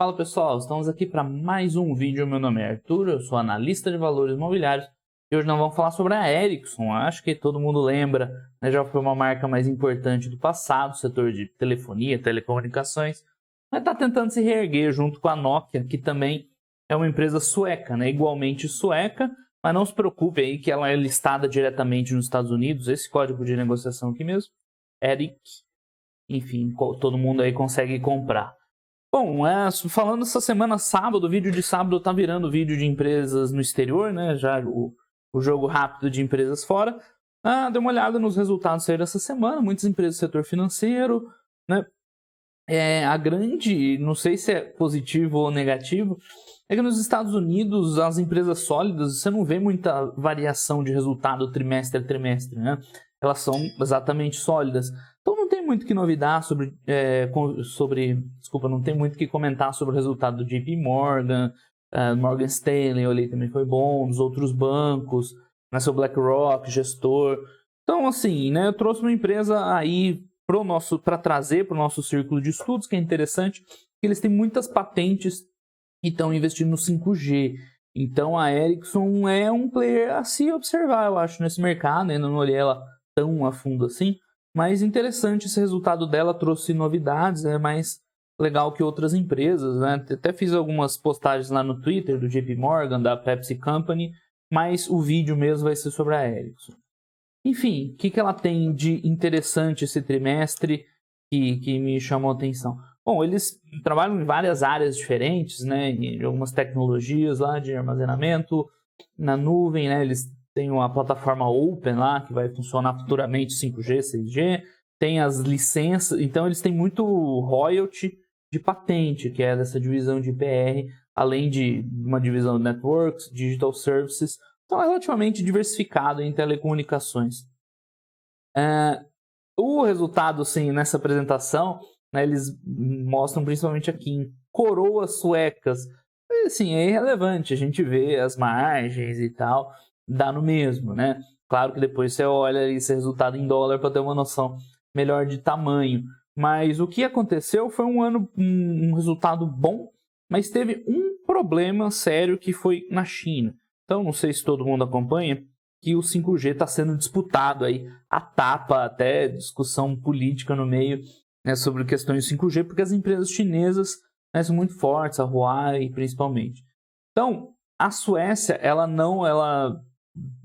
Fala pessoal, estamos aqui para mais um vídeo. Meu nome é Arthur, eu sou analista de valores imobiliários e hoje nós vamos falar sobre a Ericsson. Acho que todo mundo lembra, né, já foi uma marca mais importante do passado, setor de telefonia, telecomunicações, mas está tentando se reerguer junto com a Nokia, que também é uma empresa sueca, né, igualmente sueca, mas não se preocupe aí que ela é listada diretamente nos Estados Unidos, esse código de negociação aqui mesmo, ERIC, enfim, todo mundo aí consegue comprar. Bom, falando essa semana, sábado, o vídeo de sábado tá virando vídeo de empresas no exterior, né? Já o jogo rápido de empresas fora. Dê uma olhada nos resultados saíram essa semana, muitas empresas do setor financeiro, né? A grande, não sei se é positivo ou negativo, é que nos Estados Unidos, as empresas sólidas, você não vê muita variação de resultado trimestre a trimestre, né? Elas são exatamente sólidas. Então não tem muito que novidade não tem muito que comentar sobre o resultado do JP Morgan, Morgan Stanley, eu olhei também foi bom, dos outros bancos, né, seu BlackRock, gestor. Então assim, né, eu trouxe uma empresa aí para trazer para o nosso círculo de estudos, que é interessante, que eles têm muitas patentes e estão investindo no 5G. Então a Ericsson é um player a se observar, eu acho, nesse mercado. Ainda não olhei ela tão a fundo assim, mas interessante esse resultado dela, trouxe novidades, é mais legal que outras empresas, né? Até fiz algumas postagens lá no Twitter do JP Morgan, da Pepsi Company, mas o vídeo mesmo vai ser sobre a Ericsson. Enfim, o que ela tem de interessante esse trimestre que me chamou a atenção? Bom, eles trabalham em várias áreas diferentes, né? Em algumas tecnologias lá de armazenamento, na nuvem, né? Eles tem uma plataforma Open lá, que vai funcionar futuramente 5G, 6G. Tem as licenças, então eles têm muito royalty de patente, que é dessa divisão de IPR, além de uma divisão de Networks, Digital Services. Então é relativamente diversificado em telecomunicações. O resultado, assim, nessa apresentação, né, eles mostram principalmente aqui em coroas suecas. Assim, é irrelevante, a gente vê as margens e tal, dá no mesmo, né? Claro que depois você olha esse resultado em dólar para ter uma noção melhor de tamanho. Mas o que aconteceu foi um resultado bom, mas teve um problema sério que foi na China. Então, não sei se todo mundo acompanha, que o 5G está sendo disputado aí, a tapa, até discussão política no meio, né, sobre questões de 5G, porque as empresas chinesas, né, são muito fortes, a Huawei principalmente. Então, a Suécia, ela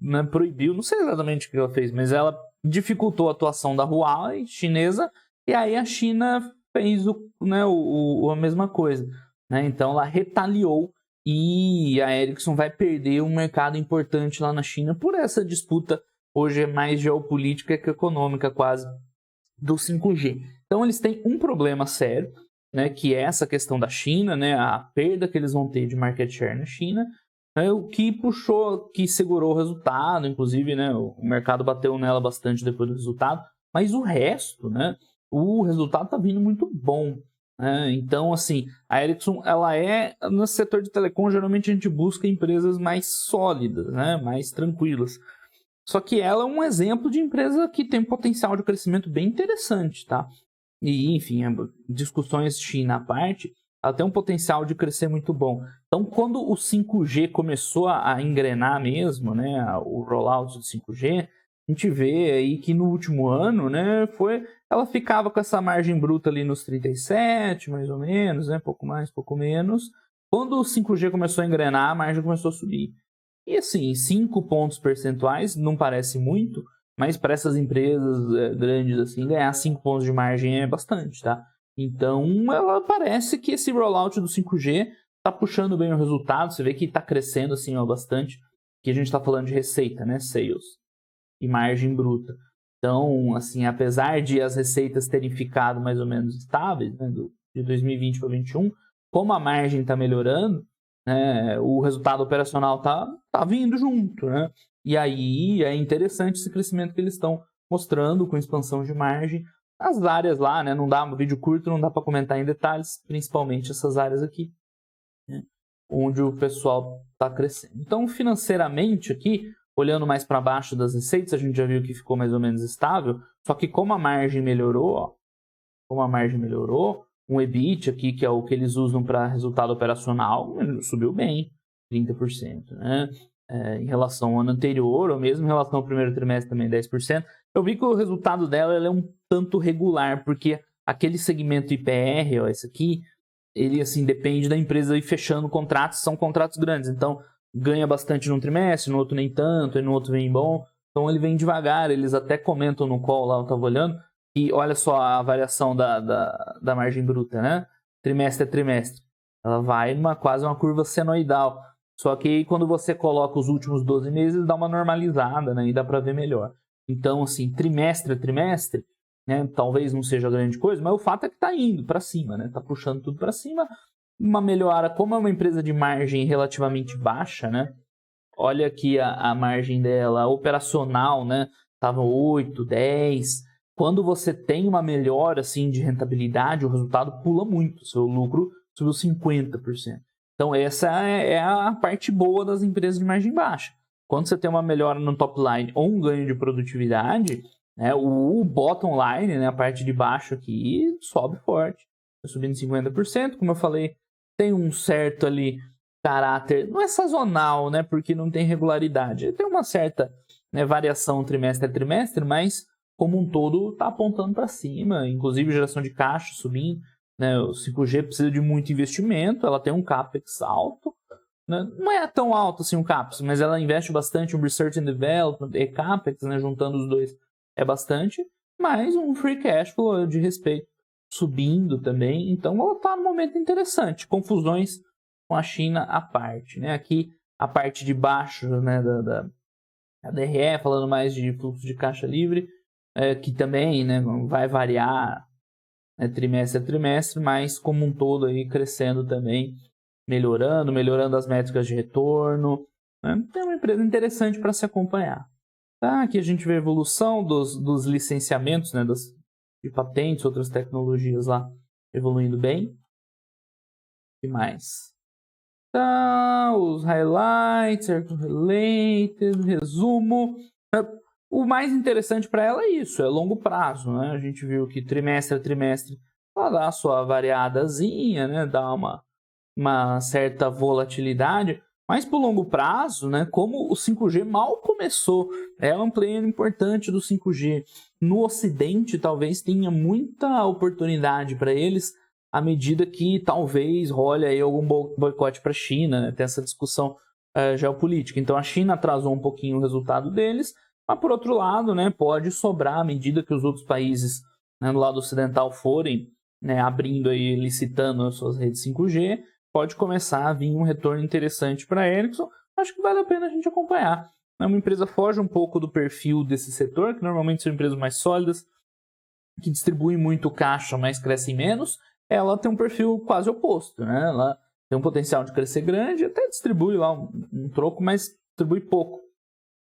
né, proibiu, não sei exatamente o que ela fez, mas ela dificultou a atuação da Huawei chinesa, e aí a China fez a mesma coisa, né? Então ela retaliou e a Ericsson vai perder um mercado importante lá na China por essa disputa, hoje é mais geopolítica que econômica quase, do 5G. Então eles têm um problema sério, né, que é essa questão da China, né, a perda que eles vão ter de market share na China, né, o que puxou, que segurou o resultado, inclusive, né, o mercado bateu nela bastante depois do resultado, mas o resto, né, o resultado está vindo muito bom. Então, assim, a Ericsson, ela no setor de telecom, geralmente a gente busca empresas mais sólidas, né, mais tranquilas. Só que ela é um exemplo de empresa que tem potencial de crescimento bem interessante, tá? E, enfim, discussões China à parte, ela tem um potencial de crescer muito bom. Então, quando o 5G começou a engrenar mesmo, né, o rollout do 5G, a gente vê aí que no último ano, né, ela ficava com essa margem bruta ali nos 37, mais ou menos, né, pouco mais, pouco menos. Quando o 5G começou a engrenar, a margem começou a subir. E assim, 5 pontos percentuais não parece muito, mas para essas empresas grandes assim, ganhar 5 pontos de margem é bastante, tá? Então, ela parece que esse rollout do 5G está puxando bem o resultado. Você vê que está crescendo assim, ó, bastante. Que a gente está falando de receita, né? Sales e margem bruta. Então, assim, apesar de as receitas terem ficado mais ou menos estáveis, né, de 2020 para 2021, como a margem está melhorando, né, o resultado operacional tá vindo junto, né? E aí é interessante esse crescimento que eles estão mostrando com expansão de margem. As áreas lá, né? Não dá, um vídeo curto, não dá para comentar em detalhes, principalmente essas áreas aqui, né, onde o pessoal está crescendo. Então, financeiramente aqui, olhando mais para baixo das receitas, a gente já viu que ficou mais ou menos estável, só que como a margem melhorou, um EBIT aqui, que é o que eles usam para resultado operacional, subiu bem, 30%, né? Em relação ao ano anterior, ou mesmo em relação ao primeiro trimestre também 10%. Eu vi que o resultado dela é um tanto regular, porque aquele segmento IPR, ó, esse aqui, ele assim depende da empresa ir fechando contratos, são contratos grandes, então ganha bastante num trimestre, no outro nem tanto, e no outro vem bom, então ele vem devagar. Eles até comentam no call lá, eu estava olhando, e olha só a variação da margem bruta, né? Trimestre a trimestre. Ela vai quase uma curva senoidal. Só que quando você coloca os últimos 12 meses, dá uma normalizada, né? E dá para ver melhor. Então, assim, trimestre a trimestre, né? Talvez não seja grande coisa, mas o fato é que está indo para cima, né? Está puxando tudo para cima. Uma melhora, como é uma empresa de margem relativamente baixa, né? Olha aqui a margem dela operacional, né? Tava 8, 10. Quando você tem uma melhora assim de rentabilidade, o resultado pula muito. O seu lucro subiu 50%. Então essa é a parte boa das empresas de margem baixa. Quando você tem uma melhora no top line ou um ganho de produtividade, né, o bottom line, né, a parte de baixo aqui, sobe forte. Tá subindo 50%, como eu falei, tem um certo ali caráter, não é sazonal, né, porque não tem regularidade. Tem uma certa, né, variação trimestre a trimestre, mas como um todo está apontando para cima, inclusive geração de caixa subindo. Né, o 5G precisa de muito investimento, ela tem um CAPEX alto, né, não é tão alto assim o CAPEX, mas ela investe bastante em Research and Development e CAPEX, né, juntando os dois é bastante, mas um Free Cash Flow de respeito subindo também, então ela está num momento interessante. Confusões com a China à parte, né? Aqui a parte de baixo, né, da DRE, falando mais de fluxo de caixa livre, que também, né, vai variar, né, trimestre a trimestre, mas como um todo aí crescendo também, melhorando as métricas de retorno, né? É uma empresa interessante para se acompanhar. Tá? Aqui a gente vê a evolução dos licenciamentos, né, de patentes, outras tecnologias lá evoluindo bem. O que mais? Tá, os highlights, related, resumo. O mais interessante para ela é isso, é longo prazo, né? A gente viu que trimestre a trimestre ela dá a sua variadazinha, né? Dá uma certa volatilidade, mas para o longo prazo, né? Como o 5G mal começou, é um player importante do 5G. No Ocidente, talvez tenha muita oportunidade para eles, à medida que talvez role aí algum boicote para a China, né? Tem essa discussão geopolítica. Então a China atrasou um pouquinho o resultado deles, mas por outro lado, né, pode sobrar à medida que os outros países, né, no lado ocidental forem, né, abrindo aí, licitando as suas redes 5G, pode começar a vir um retorno interessante para a Ericsson. Acho que vale a pena a gente acompanhar. Uma empresa foge um pouco do perfil desse setor, que normalmente são empresas mais sólidas, que distribuem muito caixa, mas crescem menos. Ela tem um perfil quase oposto, né? Ela tem um potencial de crescer grande, até distribui lá um troco, mas distribui pouco.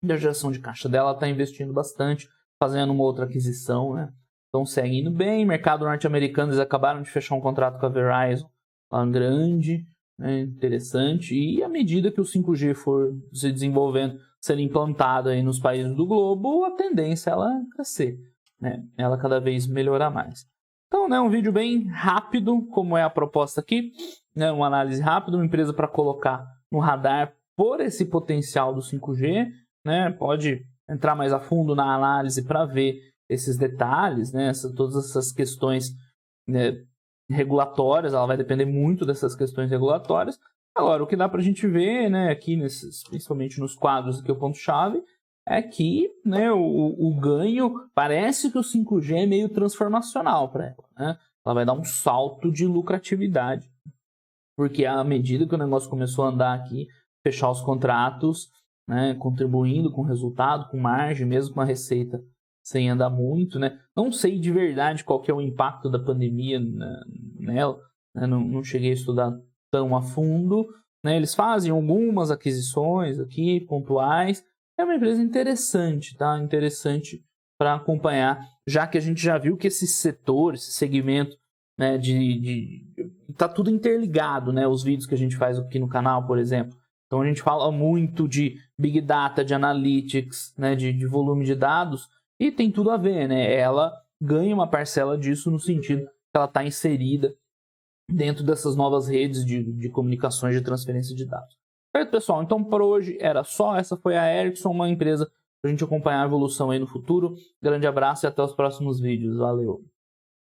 E a geração de caixa dela está investindo bastante, fazendo uma outra aquisição, né? Então segue indo bem. Mercado norte-americano, eles acabaram de fechar um contrato com a Verizon, lá grande, né? Interessante. E à medida que o 5G for se desenvolvendo, sendo implantado aí nos países do globo, a tendência é ela crescer, né? Ela cada vez melhorar mais. Então, né, um vídeo bem rápido, como é a proposta aqui, né? Uma análise rápida, uma empresa para colocar no radar por esse potencial do 5G, né? Pode entrar mais a fundo na análise para ver esses detalhes, né? Todas essas questões, né, regulatórias, ela vai depender muito dessas questões regulatórias. Agora, o que dá para a gente ver, né, aqui principalmente nos quadros aqui, o ponto-chave, é que, né, o ganho, parece que o 5G é meio transformacional para ela, né? Ela vai dar um salto de lucratividade, porque à medida que o negócio começou a andar aqui, fechar os contratos, né, contribuindo com resultado, com margem, mesmo com a receita sem andar muito, né? Não sei de verdade qual que é o impacto da pandemia nela, né? Não cheguei a estudar tão a fundo, né? Eles fazem algumas aquisições aqui, pontuais. É uma empresa interessante, tá? Interessante para acompanhar, já que a gente já viu que esse setor, esse segmento, né, tá tudo interligado, né? Os vídeos que a gente faz aqui no canal, por exemplo. Então a gente fala muito de Big Data, de Analytics, né, de volume de dados, e tem tudo a ver, né? Ela ganha uma parcela disso no sentido que ela está inserida dentro dessas novas redes de comunicações de transferência de dados. Certo, pessoal? Então, por hoje era só. Essa foi a Ericsson, uma empresa para a gente acompanhar a evolução aí no futuro. Grande abraço e até os próximos vídeos. Valeu!